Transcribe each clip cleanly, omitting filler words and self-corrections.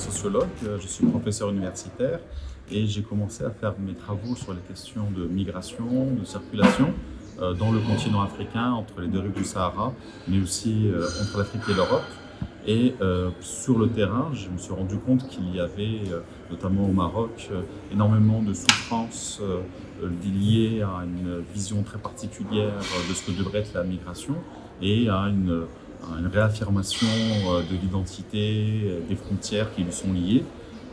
sociologue, je suis professeur universitaire et j'ai commencé à faire mes travaux sur les questions de migration, de circulation dans le continent africain, entre les deux rives du Sahara, mais aussi entre l'Afrique et l'Europe. Et sur le terrain, je me suis rendu compte qu'il y avait, notamment au Maroc, énormément de souffrances liées à une vision très particulière de ce que devrait être la migration et à une réaffirmation de l'identité, des frontières qui lui sont liées.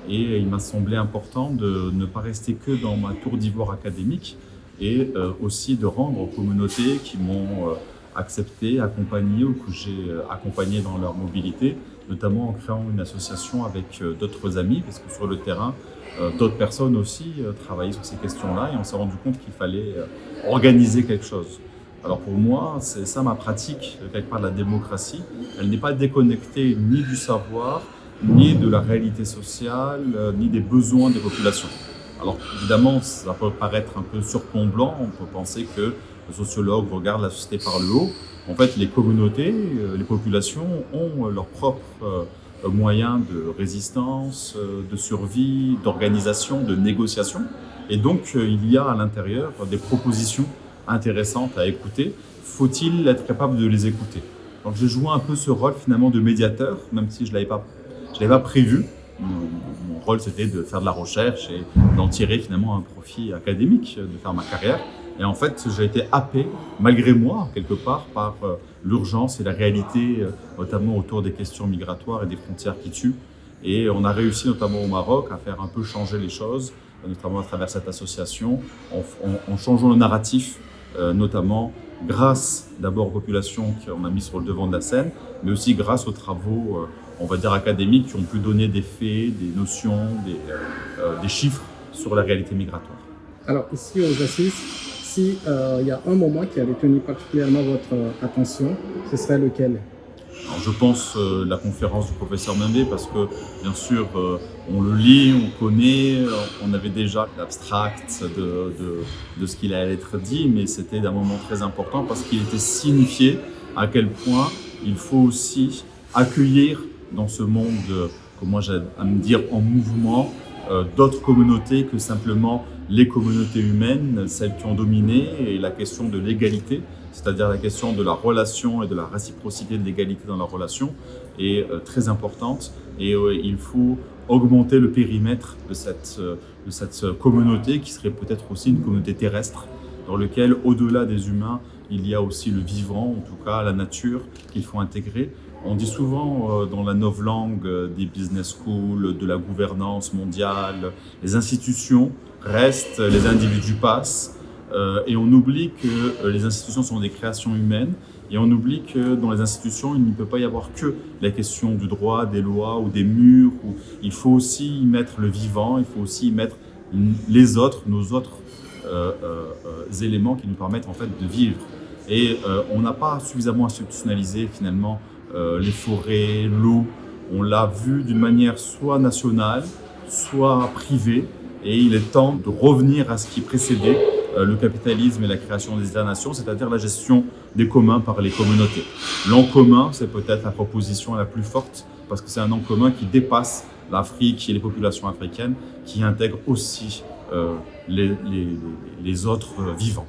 Et il m'a semblé important de ne pas rester que dans ma tour d'ivoire académique et aussi de rendre aux communautés qui m'ont accepté, accompagné ou que j'ai accompagné dans leur mobilité, notamment en créant une association avec d'autres amis, parce que sur le terrain, d'autres personnes aussi travaillaient sur ces questions-là et on s'est rendu compte qu'il fallait organiser quelque chose. Alors pour moi, c'est ça ma pratique, quelque part de la démocratie. Elle n'est pas déconnectée ni du savoir, ni de la réalité sociale, ni des besoins des populations. Alors évidemment, ça peut paraître un peu surplombant, on peut penser que le sociologue regarde la société par le haut. En fait, les communautés, les populations ont leurs propres moyens de résistance, de survie, d'organisation, de négociation. Et donc, il y a à l'intérieur des propositions intéressantes à écouter. Faut-il être capable de les écouter? Donc, j'ai joué un peu ce rôle finalement de médiateur, même si je l'avais pas prévu. Mon rôle, c'était de faire de la recherche et d'en tirer finalement un profit académique, de faire ma carrière. Et en fait, j'ai été happé, malgré moi, quelque part, par l'urgence et la réalité, notamment autour des questions migratoires et des frontières qui tuent. Et on a réussi, notamment au Maroc, à faire un peu changer les choses, notamment à travers cette association, en changeant le narratif, notamment grâce d'abord aux populations qu'on a mis sur le devant de la scène, mais aussi grâce aux travaux, on va dire académiques, qui ont pu donner des faits, des notions, des chiffres sur la réalité migratoire. Alors ici aux Assises, si il y a un moment qui avait tenu particulièrement votre attention, ce serait lequel? Alors, je pense la conférence du professeur Membé parce que bien sûr on le lit, on connaît, on avait déjà l'abstract de ce qu'il allait être dit, mais c'était un moment très important parce qu'il était signifié à quel point il faut aussi accueillir dans ce monde, comment j'ai à me dire, en mouvement, d'autres communautés que simplement les communautés humaines, celles qui ont dominé, et la question de l'égalité, c'est-à-dire la question de la relation et de la réciprocité de l'égalité dans la relation est très importante et il faut augmenter le périmètre de cette communauté qui serait peut-être aussi une communauté terrestre dans laquelle, au-delà des humains, il y a aussi le vivant, en tout cas la nature qu'il faut intégrer. On dit souvent dans la novlangue des business schools, de la gouvernance mondiale, les institutions restent, les individus passent, et on oublie que les institutions sont des créations humaines, et on oublie que dans les institutions, il ne peut pas y avoir que la question du droit, des lois ou des murs. Il faut aussi y mettre le vivant, il faut aussi y mettre les autres, nos autres éléments qui nous permettent en fait de vivre. Et on n'a pas suffisamment institutionnalisé finalement les forêts, l'eau. On l'a vu d'une manière soit nationale, soit privée, et il est temps de revenir à ce qui précédait le capitalisme et la création des États-nations, c'est-à-dire la gestion des communs par les communautés. L'en commun, c'est peut-être la proposition la plus forte, parce que c'est un en commun qui dépasse l'Afrique et les populations africaines, qui intègre aussi les autres vivants.